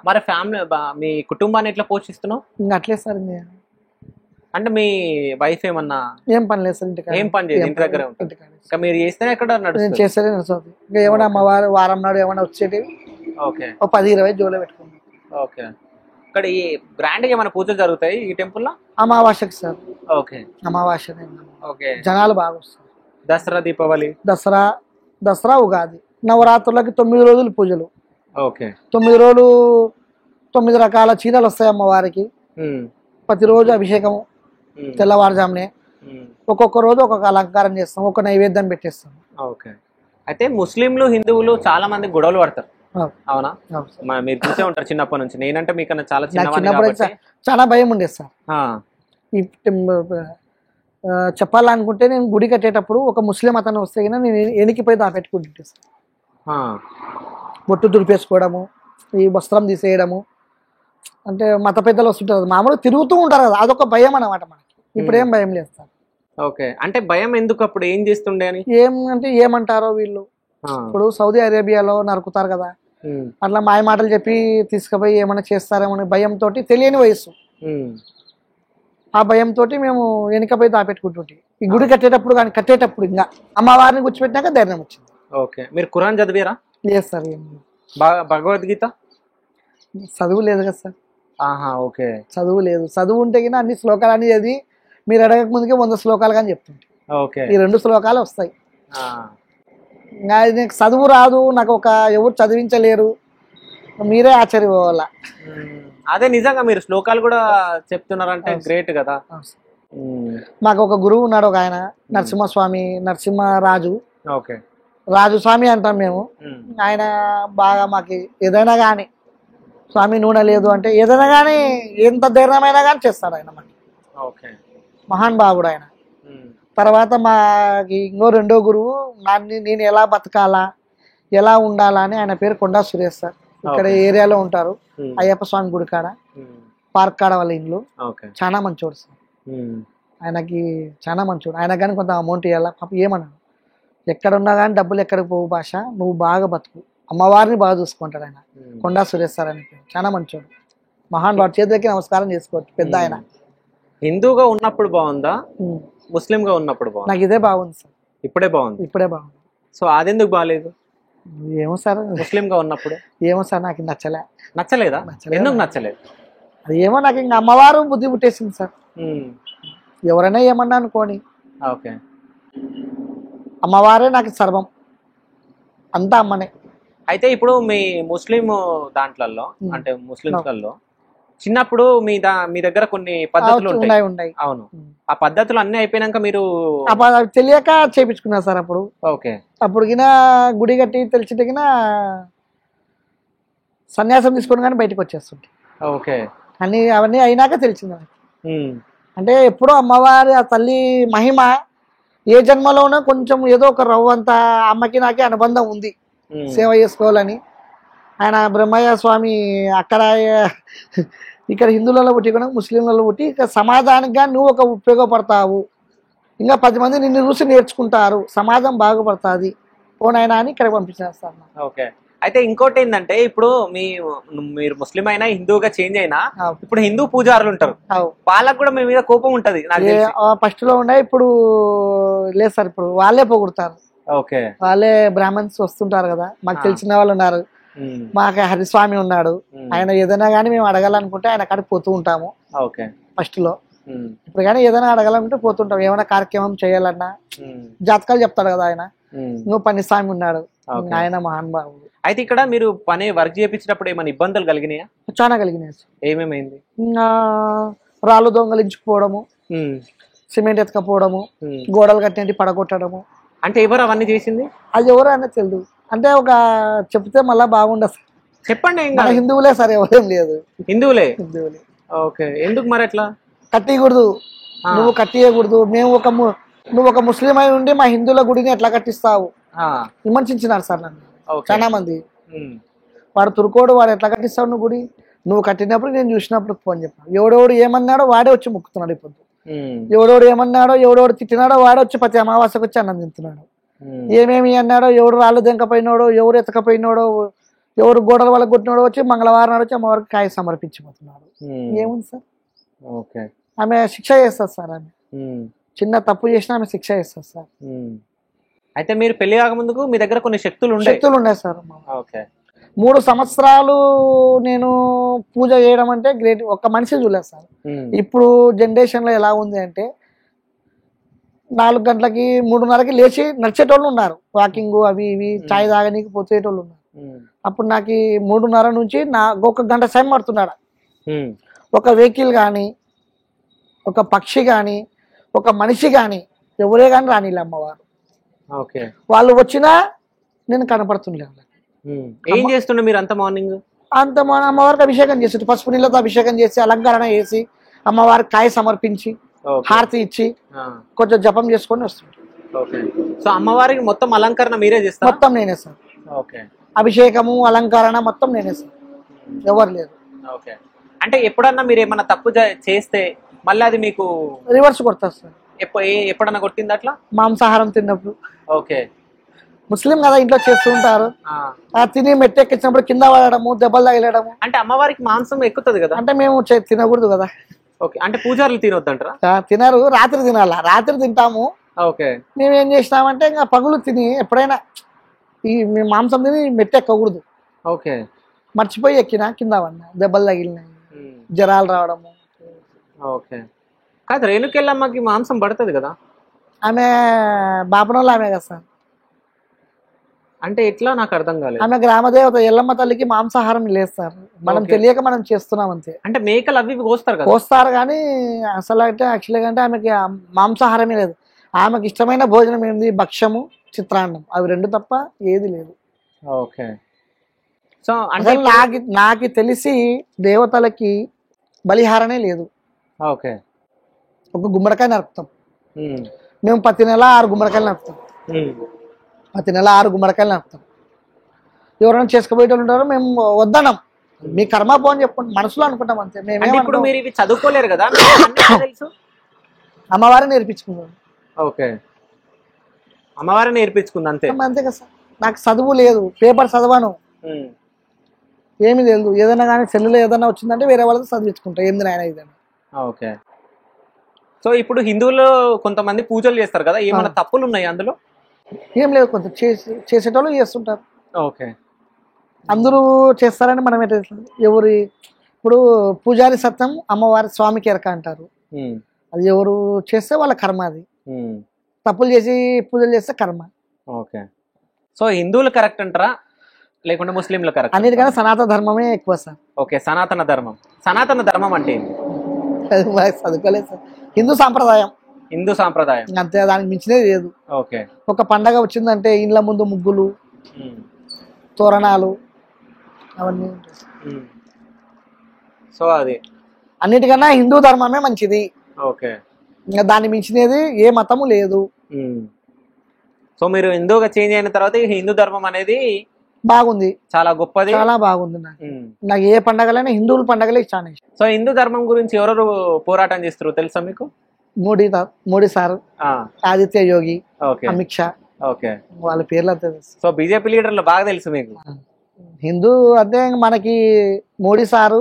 మరి ఫ్యామిలీ, మీ కుటుంబాన్ని ఎట్లా పోషిస్తున్నావు? ఇంకా అట్లే సార్. అంటే మీ వైఫ్ ఏమన్నా ఏం పని లేదు సార్, ఇంటికి ఏం పని చేయదు, ఇంటి దగ్గర ఇంకా మీరు చేస్తేనే ఎక్కడ చేస్తేనే నడుస్తుంది. ఇంకా ఏమన్నా అమ్మవారు వారం నాడు ఏమన్నా వచ్చేటివి 10-20 జోలో పెట్టుకుంటాం. ఇక్కడ ఈ బ్రాండ్ ఏమైనా పూజలు జరుగుతాయి ఈ టెంపుల్ లో? అమావాస్యకి సార్. అమావాస్య జనాలు బాగా వస్తారు. దసరా, దీపావళి, దసరా ఉగాది, నవరాత్రులకి 9 రోజులు పూజలు. 9 రోజులు 9 రకాల చీరలు వస్తాయి అమ్మవారికి. ప్రతిరోజు అభిషేకం తెల్లవారుజామునే. ఒక్కొక్క రోజు ఒక్కొక్క అలంకారం చేస్తాం, ఒక్క నైవేద్యం పెట్టేస్తాం. అయితే ముస్లింలు, హిందువులు చాలా మంది గొడవలు పడతారు, అవునా? మీరు చూసే ఉంటారు చిన్నప్పటి నుంచి. నేనంటే మీకన్నా చాలా చిన్నప్పుడు చాలా భయం ఉండేది సార్. చెప్పాలనుకుంటే నేను గుడి కట్టేటప్పుడు ఒక ముస్లిం అతను వస్తే కన్నా నేను ఎనికిపోయి దాపెట్టుకుంటుంటే సార్. బొట్టు దులిపేసుకోవడము, ఈ వస్త్రం తీసేయడము, అంటే మత పెద్దలు వస్తుంటారు, మామూలుగా తిరుగుతూ ఉంటారు కదా, అదొక భయం అన్నమాట మనకి. ఇప్పుడు ఏం భయం లేదు సార్. అంటే భయం ఎందుకు? అప్పుడు ఏం చేస్తుండే అని? అంటే ఏమంటారో వీళ్ళు. ఇప్పుడు సౌదీ అరేబియాలో నరుకుతారు కదా, అట్లా మాయ మాటలు చెప్పి తీసుకుపోయి ఏమైనా చేస్తారేమో భయంతో, తెలియని వయసు, ఆ భయంతో మేము వెనుకపోయి దాపెట్టుకుంటుంటే. ఈ గుడి కట్టేటప్పుడు కానీ కట్టేటప్పుడు ఇంకా అమ్మవారిని కూర్చోబెట్టినాక ధైర్యం వచ్చింది. మీరు ఖురాన్ చదివారా? లేదు సార్. భగవద్గీత చదువు లేదు కదా సార్. చదువు లేదు. చదువు ఉంటే కింద అన్ని శ్లోకాలు అని చదివి మీరు అడగక ముందుకే 100 శ్లోకాలు కానీ చెప్తుంటే ఈ 2 శ్లోకాలు వస్తాయి. నాకు చదువు రాదు, నాకు ఎవరు చదివించలేరు, మీరే ఆశ్చర్యపోవాల. అదే నిజంగా మీరు శ్లోకాలు కూడా చెప్తున్నారంటే గ్రేట్ కదా. మాకు ఒక గురువు ఉన్నాడు, ఒక ఆయన నరసింహస్వామి, నరసింహరాజు, రాజు స్వామి అంటాం మేము. ఆయన బాగా మాకు ఏదైనా కానీ స్వామి నూనె లేదు అంటే ఏదైనా కానీ ఎంత ధైర్యమైనా కానీ చేస్తాడు ఆయన. మనకి మహాన్ బాబుడు ఆయన. తర్వాత మాకి ఇంకో 2వ గురువు, నేను ఎలా బతకాలా, ఎలా ఉండాలా అని, ఆయన పేరు కొండా సురేష్ సార్. ఇక్కడ ఏరియాలో ఉంటారు, అయ్యప్ప స్వామి గుడి కాడ, పార్క్ కాడ వాళ్ళ ఇల్లు. చాలా మంచోడు సార్. ఆయనకి చాలా మంచోడు. ఆయన కానీ కొంత అమౌంట్ ఇవ్వాలా. పాప ఏమన్నాడు, ఎక్కడున్నా కానీ డబ్బులు ఎక్కడికి పోవు భాష, నువ్వు బాగా బతుకు, అమ్మవారిని బాగా చూసుకుంటాడు ఆయన. కొండా సురేష్ సార్ అని చాలా మంచోడు, మహాన్ బాబు. చేతికి నమస్కారం చేసుకోవచ్చు. పెద్ద ఆయన. హిందూగా ఉన్నప్పుడు బాగుందా, ముస్లిం గా ఉన్నప్పుడు బాగుంది? నాకు ఇదే బాగుంది సార్. ఇప్పుడే బాగుంది. సో అదెందుకు బాగాలేదు? ఏమో సార్, ముస్లిం గా ఉన్నప్పుడు ఏమో సార్ నాకు నచ్చలేదా? ఎందుకు నచ్చలేదు? అది ఏమో నాకు ఇంకా అమ్మవారు బుద్ధి పుట్టేసింది సార్. ఎవరైనా ఏమన్నా అనుకోని, అమ్మవారే నాకు సర్వం, అంతా అమ్మనే. అయితే ఇప్పుడు మీ ముస్లిం దాంట్లలో, అంటే ముస్లింలలో చిన్నప్పుడు మీ దగ్గర కొన్ని పద్ధతులు ఉన్నాయి. అవును, ఆ పద్ధతులు అన్ని అయిపోయినాక మీరు తెలియక చేపించుకున్నారు సార్. అప్పుడు గుడి కట్టి తెలిసిగిన సన్యాసం తీసుకుని కానీ బయటకు వచ్చేస్తుంటే అని అవన్నీ అయినాక తెలిసింది. అంటే ఎప్పుడో అమ్మవారి ఆ తల్లి మహిమ ఏ జన్మలోనో కొంచెం ఏదో ఒక రవ్వంత అమ్మకి నాకే అనుబంధం ఉంది, సేవ చేసుకోవాలని. ఆయన బ్రహ్మయ్య స్వామి అక్కడ ఇక్కడ హిందువులలో పుట్టి కూడా ముస్లింలలో పుట్టి ఇక సమాజానికి నువ్వు ఒక ఉపయోగపడతావు, ఇంకా 10 మంది నిన్ను చూసి నేర్చుకుంటారు, సమాజం బాగుపడుతుంది ఓనైనా అని ఇక్కడ పంపించేస్తాను. అయితే ఇంకోటి ఏంటంటే, ఇప్పుడు మీరు ముస్లిం అయినా హిందూగా చేంజ్ అయినా ఇప్పుడు హిందూ పూజారులు ఉంటారు, వాళ్ళకు కూడా మీ మీద కోపం ఉంటది. ఫస్ట్ లో ఉన్నాయి, ఇప్పుడు లేదు సార్. ఇప్పుడు వాళ్ళే పొగుడతారు. ఓకే. వాళ్ళే బ్రాహ్మణ్స్ వస్తుంటారు కదా, మాకు తెలిసిన వాళ్ళు ఉన్నారు. మాకు హరిస్వామి ఉన్నాడు, ఆయన ఏదైనా కానీ మేము అడగాలనుకుంటే ఆయన కాడికి పోతూ ఉంటాము ఫస్ట్ లో. ఇప్పుడు కానీ ఏదైనా అడగాలనుకుంటే పోతుంటాం, ఏమైనా కార్యక్రమం చేయాలన్నా. జాతకాలు చెప్తాడు కదా ఆయన. నువ్వు పన్నిస్వామి ఉన్నాడు, ఆయన మహానుభావుడు. అయితే ఇక్కడ మీరు పని వర్క్ చేయించేటప్పుడు ఏమైనా ఇబ్బందులు కలిగినాయా? చాలా కలిగినాయి. ఏమేమైంది? రాళ్ళు దొంగలించుకోవడము, సిమెంట్ ఎత్తుకపోవడము, గోడలు కట్టినట్టు పడగొట్టడము. అంటే ఎవరు అవన్నీ చేసింది? అది ఎవరు అనేది తెలియదు. అంటే ఒక చెప్తే మళ్ళా బాగుండదు. చెప్పండి. మన హిందువులే సార్, ఎవరేం లేదు. హిందువులే. ఓకే. ఎందుకు మరి ఎట్లా? కట్టియకూడదు, నువ్వు కట్టియకూడదు. నువ్వు ఒక ముస్లిం అయి ఉండి మా హిందువుల గుడిని ఎట్లా కట్టిస్తావు విమర్శించినారు సార్ నన్ను చాలా మంది. వాడు తురుకోడు, వాడు ఎట్లా కట్టిస్తావు నువ్వు గుడి? నువ్వు కట్టినప్పుడు నేను చూసినప్పుడు ఫోన్ చెప్పాను. ఎవడెవడు ఏమన్నాడో వాడే వచ్చి మొక్కుతున్నాడు. ఇప్పుడు ఎవడెవడు ఏమన్నాడో, ఎవడెవడు తిట్టినాడో వాడే వచ్చి ప్రతి అమావాస్యకు వచ్చి అన్నం తింటున్నాడు. ఏమేమి అన్నాడో, ఎవడు రాళ్ళు దెంకపోయినాడో, ఎవరు ఎత్తకపోయినాడో, ఎవరు గోడల వాళ్ళకి కొట్టినాడో వచ్చి మంగళవారం నాడు వచ్చి అమ్మవారికి కాయ సమర్పించిపోతున్నాడు. ఏముంది సార్? ఆమె శిక్ష చేస్తారు సార్. ఆమె చిన్న తప్పు చేసినా ఆమె శిక్ష చేస్తారు సార్. అయితే మీరు పెళ్లి కాకముందుకు మీ దగ్గర కొన్ని శక్తులు ఉన్నాయి సార్. 3 సంవత్సరాలు నేను పూజ చేయడం అంటే గ్రేట్. ఒక్క మనిషి చూడలేదు సార్. ఇప్పుడు జనరేషన్ లో ఎలా ఉంది అంటే 4 గంటలకి 3:30కి లేచి నడిచేటోళ్ళు ఉన్నారు. వాకింగ్ అవి ఇవి చాయ్ తాగనీకి పోసేటోళ్ళు ఉన్నారు. అప్పుడు నాకు 3:30 నుంచి ఒక గంట టైం పడుతున్నాడు. ఒక వెహికల్ కానీ, ఒక పక్షి కానీ, ఒక మనిషి కానీ, ఎవరే కానీ రానిలే అమ్మవారు. వాళ్ళు వచ్చినా నేను కనపడుతుండే. ఏం చేస్తుండే మీరు అంత మార్నింగ్? అమ్మవారికి అభిషేకం చేసి, పసుపు నీళ్ళతో అభిషేకం చేసి, అలంకరణ చేసి, అమ్మవారికి కాయ సమర్పించి, హారతి ఇచ్చి, కొంచెం జపం చేసుకొని వస్తుంటాం. సో అమ్మవారికి మొత్తం అలంకరణ మీరే చేస్తారు? మొత్తం నేనే సార్. అభిషేకము, అలంకరణ మొత్తం నేనే సార్, ఎవరు లేదు. అంటే ఎప్పుడన్నా మీరు ఏమన్నా తప్పు చేస్తే మళ్ళీ అది మీకు రివర్స్ కొడతారు సార్. ఎప్పుడన్నా కొట్టింది అట్లా? మాంసాహారం తిన్నప్పుడు. ఓకే. ముస్లిం కదా, ఇంట్లో చేస్తూ ఉంటారు. తిని మెట్టెక్కించినప్పుడు కింద పడడము, దెబ్బలు తగిలడము. అంటే అమ్మవారికి మాంసం ఎక్కుతుంది కదా, అంటే మేము తినకూడదు కదా. ఓకే. అంటే పూజారులు తినొద్దంటారా? తినరు, రాత్రి తినాలా. రాత్రి తింటాము. ఓకే. మేము ఏం చేసినామంటే ఇంకా పగులు తిని ఎప్పుడైనా మేము మాంసం తిని మెట్టెక్కకూడదు. ఓకే. మర్చిపోయి ఎక్కినా కింద పడినా, దెబ్బలు తగిలినాయి, జ్వరాలు రావడము. ఓకే. కాదు, రేణుకెళ్ళమ్మకి మాంసం పడుతుంది కదా? ఆమె బాపనోళ్ళు ఆమె కదా సార్. అంటే ఎట్లా నాకు అర్థం కాలేదు. ఆమె గ్రామదేవత ఎల్లమ్మ తల్లికి మాంసాహారం లేదు సార్. మనం తెలియక మనం చేస్తున్నాం అంతే. అంటే మేకలు అవి కోస్తారు కదా? కోస్తారు కానీ అసలు అంటే యాక్చువల్గా అంటే ఆమెకి మాంసాహారమే లేదు. ఆమెకి ఇష్టమైన భోజనం ఏంది? భక్ష్యము, చిత్రాన్నం, అవి 2 తప్ప ఏది లేదు. ఓకే. సో అంటే నాకు తెలిసి దేవతలకి బలిహారనే లేదు. ఓకే. ఒక గుమ్మడికాయ నరుకుతాం మేము, ప్రతి నెల 6 గుమ్మడికాయలు నరుకుతాం. ప్రతి నెల 6 గుమ్మడికాయలు నరుకుతాం. ఎవరైనా చేసుకుపోయేటోళ్ళు ఉంటారో మేము వద్దనం, మీ కర్మ పో అని చెప్పండి, మనసులో అనుకుంటాం అంతే. మేము ఇప్పుడు మీరు ఇవి చదువుకోలేరు కదా, తెలుసు. అమ్మవారే నేర్పించుకున్నాను. ఓకే. అమ్మవారే నేర్పించుకుంది అంతే. అంతే కదా సార్. నాకు చదువు లేదు, పేపర్ చదవాను, ఏమి లేదు. ఏదైనా కానీ సెల్లులో ఏదైనా వచ్చిందంటే వేరే వాళ్ళతో చదివించుకుంటా, ఏంది నాయన ఇదైనా. ఓకే. సో ఇప్పుడు హిందువులు కొంతమంది పూజలు చేస్తారు కదా, ఏమైనా తప్పులు ఉన్నాయి అందులో? ఏం లేదు, కొంత చేసేటోళ్ళు చేస్తుంటారు. ఓకే. అందరూ చేస్తారని మనం ఎవరి ఇప్పుడు పూజారి సత్యం, అమ్మవారి స్వామికి ఎరక అంటారు. అది ఎవరు చేస్తే వాళ్ళ కర్మ. అది తప్పులు చేసి పూజలు చేస్తే కర్మ. ఓకే. సో హిందువులు కరెక్ట్ అంటారా లేకుంటే ముస్లింలు కరెక్ట్? అన్నిటికన్నా సనాతన ధర్మమే ఎక్కువ సార్. ఓకే. సనాతన ధర్మం. సనాతన ధర్మం అంటే చదువుకోలేదు సార్. హిందూ సాంప్రదాయం. హిందూ సాంప్రదాయం అంతే, దానికి మించినది లేదు. ఓకే. ఒక పండగ వచ్చిందంటే ఇండ్ల ముందు ముగ్గులు, తోరణాలు అవన్నీ. సో అది అన్నిటికన్నా హిందూ ధర్మమే మంచిది. ఓకే. ఇంకా దాన్ని మించినది ఏ మతము లేదు. సో మీరు హిందూగా చేంజ్ అయిన తర్వాత హిందూ ధర్మం అనేది బాగుంది, చాలా గొప్పది, చాలా బాగుంది. నాకు ఏ పండగలైనా హిందువుల పండగలే చాలా ఇష్టం. సో హిందూ ధర్మం గురించి ఎవరు పోరాటం చేస్తారు తెలుసా మీకు? మోడీ సార్, ఆదిత్య యోగి, అమిత్ షా. ఓకే. వాళ్ళ పేర్లు అంతే. సో బీజేపీ లీడర్లు బాగా తెలుసు మీకు. హిందూ అంటే మనకి మోడీ సారు,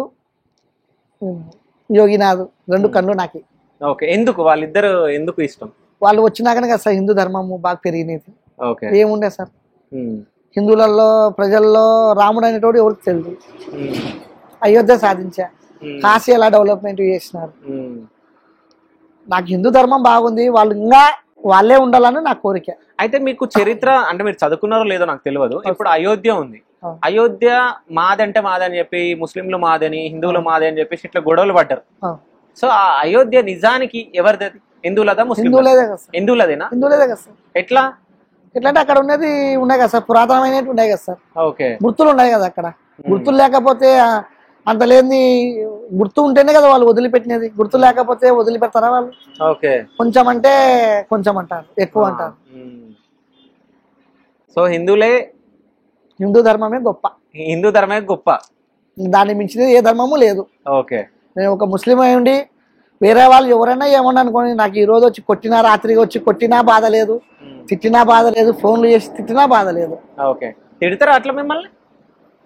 యోగినాథ్ 2 కళ్ళు నాకు. ఓకే. ఎందుకు వాళ్ళిద్దరు ఎందుకు ఇష్టం? వాళ్ళు వచ్చినాకనే కదా సార్ హిందూ ధర్మము బాగా పెరిగినది. ఓకే. ఏముండే సార్ హిందువులలో ప్రజల్లో రాముడు అనేటోడు ఎవరికి తెలియదు. అయోధ్య సాధించా, కాశీ ఎలా డెవలప్మెంట్ చేసినారు. నాకు హిందూ ధర్మం బాగుంది, వాళ్ళు ఇంకా వాళ్ళే ఉండాలని నా కోరిక. అయితే మీకు చరిత్ర అంటే మీరు చదువుకున్నారో లేదో నాకు తెలియదు. ఇప్పుడు అయోధ్య ఉంది, అయోధ్య మాదంటే మాదని చెప్పి ముస్లింలు మాదని హిందువులు మాది అని చెప్పేసి ఇట్లా గొడవలు పడ్డారు. సో ఆ అయోధ్య నిజానికి ఎవరిది? హిందువులదా హిందువులదేనా? హిందువులేదే కదా సార్. ఎట్లా అంటే అక్కడ ఉన్నది ఉన్నాయి కదా సార్, పురాతనమైనవి ఉన్నాయి కదా సార్. ఓకే. గుర్తులు ఉన్నాయి కదా అక్కడ. గుర్తులు లేకపోతే అంత లేని, గుర్తు ఉంటేనే కదా వాళ్ళు వదిలిపెట్టినది. గుర్తు లేకపోతే వదిలిపెడతారా వాళ్ళు? ఓకే. కొంచెం అంటే కొంచెం అంటారు, ఎక్కువ అంటారు. సో హిందూ ధర్మమే గొప్ప, దాన్ని మించినది ఏ ధర్మము లేదు. ఓకే. నేను ఒక ముస్లిం అయి ఉండి వేరే వాళ్ళు ఎవరైనా ఏమన్నా అనుకోని, నాకు ఈ రోజు వచ్చి కొట్టినా, రాత్రికి వచ్చి కొట్టినా బాధ లేదు, తిట్టినా బాధ లేదు, ఫోన్లు చేసి తిట్టినా బాధ లేదు. ఓకే. తిడతారా అట్లా మిమ్మల్ని?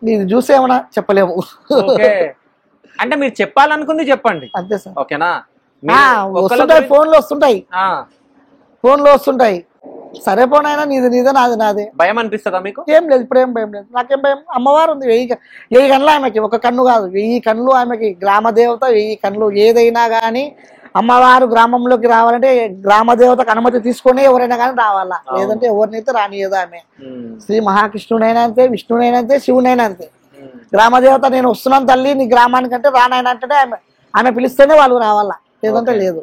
ఇది చూసి ఏమన్నా చెప్పలేము. ఓకే. అంటే మీరు చెప్పాలనుకుంది చెప్పండి అంతే సార్. ఓకేనా? వస్తుంటాయి, ఫోన్లు వస్తుంటాయి. సరే పోనైనా నీదే నాది నాదే. భయం అనిపిస్తుందా మీకు? ఏం లేదు, ఇప్పుడు ఏం భయం లేదు. నాకేం భయం? అమ్మవారు ఉంది, 1000 కళ్ళు ఆమెకి, ఒక కన్ను కాదు 1000 కళ్ళు ఆమెకి. గ్రామ దేవత 1000 కళ్ళు. ఏదైనా కానీ అమ్మవారు గ్రామంలోకి రావాలంటే గ్రామ దేవతకు అనుమతి తీసుకొని ఎవరైనా కానీ రావాలా, లేదంటే ఎవరినైతే రానియదు ఆమె. శ్రీ మహాకృష్ణునైనా అంతే, విష్ణునైనా అంతే, శివునైనా అంతే. గ్రామ దేవత నేను వస్తున్నాను తల్లి నీ గ్రామానికంటే రానైనా అంటే ఆమె పిలిస్తేనే వాళ్ళు రావాలా, లేదంటే లేదు.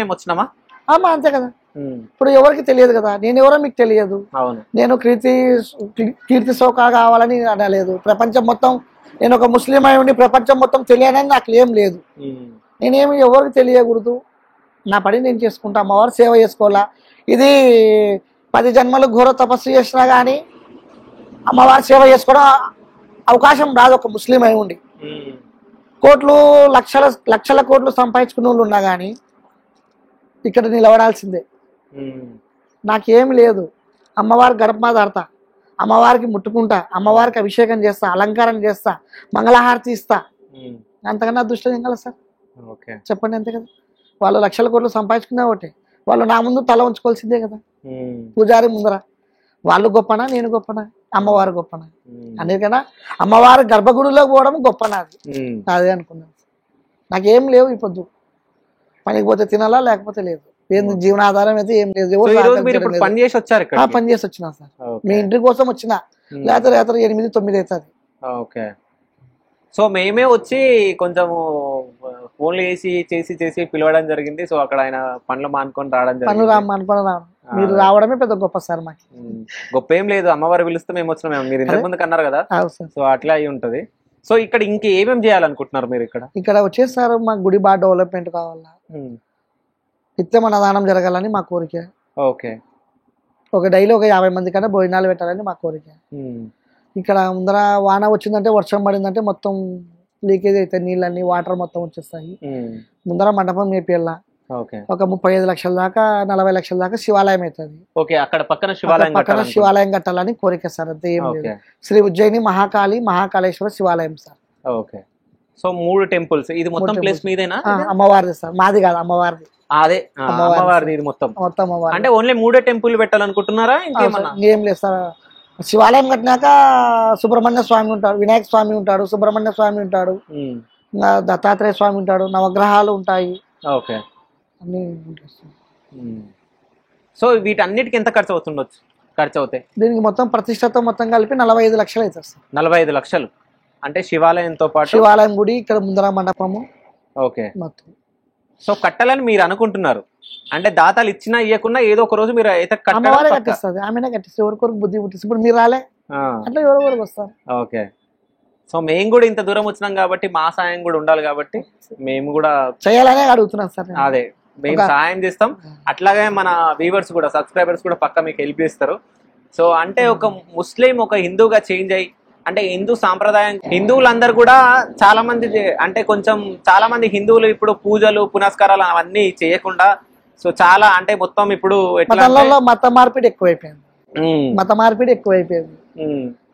మేము వచ్చినామా? అమ్మా అంతే కదా. ఇప్పుడు ఎవరికి తెలియదు కదా, నేను ఎవరో మీకు తెలియదు. నేను కీర్తి సోకా కావాలని అనలేదు. ప్రపంచం మొత్తం నేను ఒక ముస్లిం అయి ఉండి ప్రపంచం మొత్తం తెలియనని నాకు ఏం లేదు. నేనేమి ఎవరికి తెలియకూడదు, నా పని నేను చేసుకుంటా. అమ్మవారు సేవ చేసుకోవాలా. ఇది 10 జన్మలు ఘోర తపస్సు చేసినా కానీ అమ్మవారు సేవ చేసుకోవడం అవకాశం రాదు ఒక ముస్లిం అయి ఉండి. కోట్లు లక్షల కోట్లు సంపాదించుకున్న వాళ్ళు ఉన్నా కానీ ఇక్కడ నిలబడాల్సిందే. నాకేమి లేదు. అమ్మవారి గడప దాడతా, అమ్మవారికి ముట్టుకుంటా, అమ్మవారికి అభిషేకం చేస్తా, అలంకారం చేస్తా, మంగళహారతి ఇస్తా. అంతకన్నా అదృష్టం ఏం కదా సార్? చెప్పండి. అంతే కదా. వాళ్ళు లక్షల కోట్లు సంపాదించుకున్నా ఒకటి, వాళ్ళు నా ముందు తల ఉంచుకోవాల్సిందే కదా పూజారి ముందర. వాళ్ళు గొప్పనా, నేను గొప్పనా? అమ్మవారు గొప్పనా? అందుకనా అమ్మవారి గర్భగుడిలోకి పోవడం గొప్పనాది. అదే అనుకున్నాను. నాకేం లేవు. ఈ పొద్దు పనికి పోతే తినాలా, లేకపోతే లేదు. ఏంది జీవనాధారం అయితే ఏం లేదు. పని చేసి వచ్చినా సార్, మీ ఇంటి కోసం వచ్చినా, లేకపోతే రాత్రి 8-9 అవుతుంది. ఓకే. సో మేమే వచ్చి కొంచెము ఫోన్లు చేసి పిలవడం జరిగింది. సో అక్కడ ఆయన పనులు మానుకొని రావడం జరిగింది. మీరు రావడమే పెద్ద గొప్ప సార్. మాకు గొప్ప ఏం లేదు, అమ్మవారు పిలుస్తే మేము వచ్చినాం. మీరు ఇంతకు ముందుకు అన్నారు కదా, సో అట్లా అయి ఉంటది. సో ఇక్కడ ఇంకేమేమి చేయాలనుకుంటున్నారు మీరు? ఇక్కడ వచ్చేసారు మా గుడి బాగా డెవలప్మెంట్ కావాలా, నిత్యం అన్నదానం జరగాలని మా కోరిక. ఓకే. ఒక డైలీ ఒక 50 మంది కన్నా భోజనాలు పెట్టాలని మా కోరిక. ఇక్కడ ముందర వాన వచ్చిందంటే, వర్షం పడిందంటే మొత్తం లీకేజ్ అవుతాయి, నీళ్ళన్నీ వాటర్ మొత్తం వచ్చేస్తాయి. ముందర మండపం మేపిల్లా. ఒక 35 లక్షల దాకా 40 లక్షల దాకా శివాలయం అవుతుంది. అక్కడ పక్కన శివాలయం కట్టాలని కోరిక సార్. అంతే ఏం లేదు. శ్రీ ఉజ్జయిని మహాకాళేశ్వర శివాలయం సార్. ఓకే. So 3 temples. ఇది మొత్తం ప్లేస్ మీదేనా? అమ్మవారిది సార్, మాది కాదు, అమ్మవారిది. అదే అమ్మవారిది. ఇది మొత్తం అంటే ఓన్లీ 3 టెంపుల్ పెట్టాలనుకుంటున్నారా? ఇంకేమన్నా? ఏం లేదు సార్. శివాలయం కట్టినాక సుబ్రహ్మణ్య స్వామి ఉంటాడు, వినాయక స్వామి ఉంటాడు, సుబ్రహ్మణ్య స్వామి ఉంటాడు, దత్తాత్రేయ స్వామి ఉంటాడు, నవగ్రహాలు ఉంటాయి. ఓకే. అన్ని ఉంటాయి. సో వీటన్నిటికి ఎంత ఖర్చు అవుతాయి? దీనికి మొత్తం ప్రతిష్టతో మొత్తం కలిపి 45 లక్షలు అవుతుంది సార్. 45 లక్షలు అంటే శివాలయంతో పాటు? శివాలయం గుడి, ఇక్కడ ముందర మండపము. ఓకే. మొత్తం. సో కట్టాలని మీరు అనుకుంటున్నారు అంటే దాతలు ఇచ్చినా ఇవ్వకున్నా ఏదో ఒక రోజు మీరు అయితే కట్టిస్తుంది. ఆమెనే కట్టిస్తే ఎవరికొరకు బుద్ధి పుట్టిస్తుంది. ఇప్పుడు మీరు రాలే అట్లా ఎవరికి వస్తారు. ఓకే. సో మేము కూడా ఇంత దూరం వచ్చినాం కాబట్టి మా సాయం కూడా ఉండాలి కాబట్టి మేము కూడా చేయాలనే అడుగుతున్నాం సార్. అదే మేము సాయం చేస్తాం. అట్లాగే మన వ్యూవర్స్ కూడా, సబ్స్క్రైబర్స్ కూడా పక్క మీకు హెల్ప్ చేస్తారు. సో అంటే ఒక ముస్లిం ఒక హిందూగా చేంజ్ అయ్యి, అంటే హిందూ సాంప్రదాయం, హిందువులందరూ కూడా చాలా మంది అంటే చాలా మంది హిందువులు ఇప్పుడు పూజలు పునస్కారాలు అవన్నీ చేయకుండా, సో చాలా అంటే మొత్తం ఇప్పుడు మత మార్పిడి ఎక్కువైపోయింది.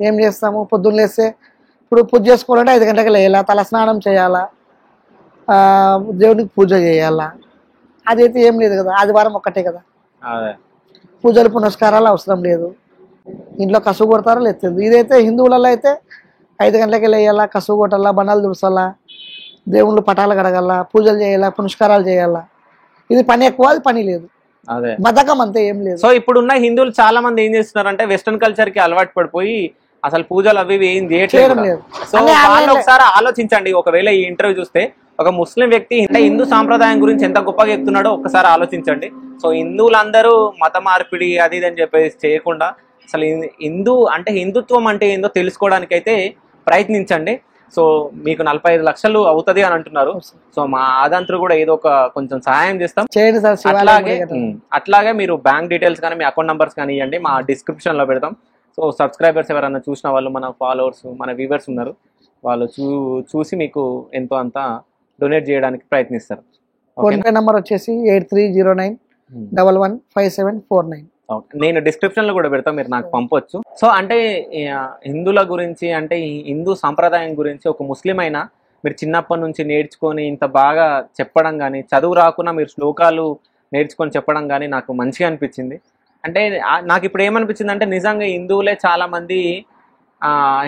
ఏం చేస్తాము? పొద్దున్న లేస్తే ఇప్పుడు పూజ చేసుకోవాలంటే 5 గంటలకు లేయాలా, తల స్నానం చేయాలా, దేవుడికి పూజ చేయాలా. అదైతే ఏం లేదు కదా, ఆదివారం ఒక్కటే కదా. పూజలు పునస్కారాలు అవసరం లేదు. ఇంట్లో కసువు కొడతారో లేదు. ఇదైతే హిందువులలో అయితే 5 గంటలకి లేయాలా, కసువు కొట్టాలా, బండలు దుడసాలా, దేవుళ్ళు పటాలు కడగాల, పూజలు చేయాలా, పునస్కారాలు చేయాలా. ఇది పని ఎక్కువ, అది పని లేదు. అదే బద్ధకం అంతే, ఏం లేదు. సో ఇప్పుడున్న హిందువులు చాలా మంది ఏం చేస్తున్నారంటే వెస్టర్న్ కల్చర్ కి అలవాటు పడిపోయి అసలు పూజలు అవి ఏం చేయట్లేదు. సో వాళ్ళు ఒకసారి ఆలోచించండి. ఒకవేళ ఈ ఇంటర్వ్యూ చూస్తే ఒక ముస్లిం వ్యక్తి హిందూ సాంప్రదాయం గురించి ఎంత గొప్పగా చెప్తున్నాడో ఒక్కసారి ఆలోచించండి. సో హిందువులందరూ మత మార్పిడి అది ఇది అని చెప్పేసి చేయకుండా అసలు హిందుత్వం అంటే ఏందో తెలుసుకోవడానికి అయితే ప్రయత్నించండి. సో మీకు 45 లక్షలు అవుతుంది అని అంటున్నారు. సో మా ఆదంతరు కూడా ఏదో ఒక కొంచెం సహాయం చేస్తాం. అట్లాగే మీరు బ్యాంక్ డీటెయిల్స్ కానీ మీ అకౌంట్ నంబర్స్ కానీ ఇవ్వండి, మా డిస్క్రిప్షన్ లో పెడతాం. సో సబ్స్క్రైబర్స్ ఎవరైనా చూసిన వాళ్ళు, మన ఫాలోవర్స్, మన వ్యూవర్స్ ఉన్నారు, వాళ్ళు చూసి మీకు ఎంతో అంత డొనేట్ చేయడానికి ప్రయత్నిస్తారు. ఫోన్ పే నంబర్ వచ్చేసి 8309115749. నేను డిస్క్రిప్షన్ లో కూడా పెడతా, మీరు నాకు పంపొచ్చు. సో అంటే హిందువుల గురించి అంటే హిందూ సాంప్రదాయం గురించి ఒక ముస్లిం అయినా మీరు చిన్నప్పటి నుంచి నేర్చుకొని ఇంత బాగా చెప్పడం కానీ, చదువు రాకుండా మీరు శ్లోకాలు నేర్చుకొని చెప్పడం కానీ నాకు మంచిగా అనిపించింది. అంటే నాకు ఇప్పుడు ఏమనిపించింది అంటే నిజంగా హిందువులే చాలా మంది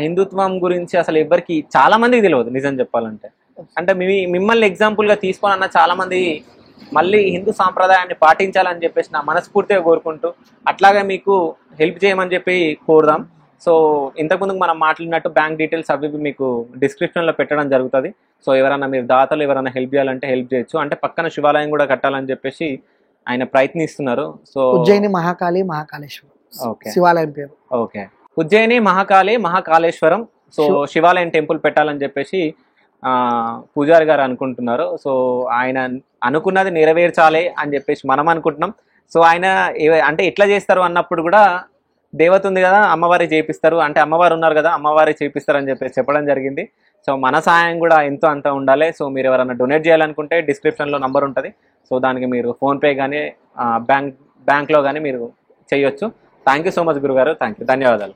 హిందుత్వం గురించి అసలు ఎవరికి చాలా మందికి తెలియదు నిజం చెప్పాలంటే. అంటే మిమ్మల్ని ఎగ్జాంపుల్ గా తీసుకొని అన్న చాలా మంది మళ్ళీ హిందూ సాంప్రదాయాన్ని పాటించాలని చెప్పేసి నా మనస్ఫూర్తిగా కోరుకుంటూ అట్లాగే మీకు హెల్ప్ చేయమని చెప్పి కోరుదాం. సో ఇంతకుముందు మనం మాట్లాడినట్టు బ్యాంక్ డీటెయిల్స్ అవి మీకు డిస్క్రిప్షన్లో పెట్టడం జరుగుతుంది. సో ఎవరైనా మీరు దాతలు ఎవరైనా హెల్ప్ చేయాలంటే హెల్ప్ చేయొచ్చు. అంటే పక్కన శివాలయం కూడా కట్టాలని చెప్పేసి ఆయన ప్రయత్నిస్తున్నారు. సో ఉజ్జయిని మహాకాళి మహాకాళేశ్వరం శివాలయం పేరు. ఓకే, ఉజ్జయిని మహాకాళి మహాకాళేశ్వరం. సో శివాలయం టెంపుల్ పెట్టాలని చెప్పేసి పూజారి గారు అనుకుంటున్నారు. సో ఆయన అనుకున్నది నెరవేర్చాలి అని చెప్పేసి మనం అనుకుంటున్నాం. సో ఆయన అంటే ఎట్లా చేస్తారు అన్నప్పుడు కూడా దేవత ఉంది కదా, అమ్మవారి చేపిస్తారు, అంటే అమ్మవారు ఉన్నారు కదా, అమ్మవారి చేపిస్తారు అని చెప్పేసి చెప్పడం జరిగింది. సో మన సహాయం కూడా ఎంతో అంత ఉండాలి. సో మీరు ఎవరైనా డొనేట్ చేయాలనుకుంటే డిస్క్రిప్షన్లో నంబర్ ఉంటుంది. సో దానికి మీరు ఫోన్పే కానీ బ్యాంక్లో కానీ మీరు చేయొచ్చు. థ్యాంక్ యూ సో మచ్ గురుగారు, ధన్యవాదాలు.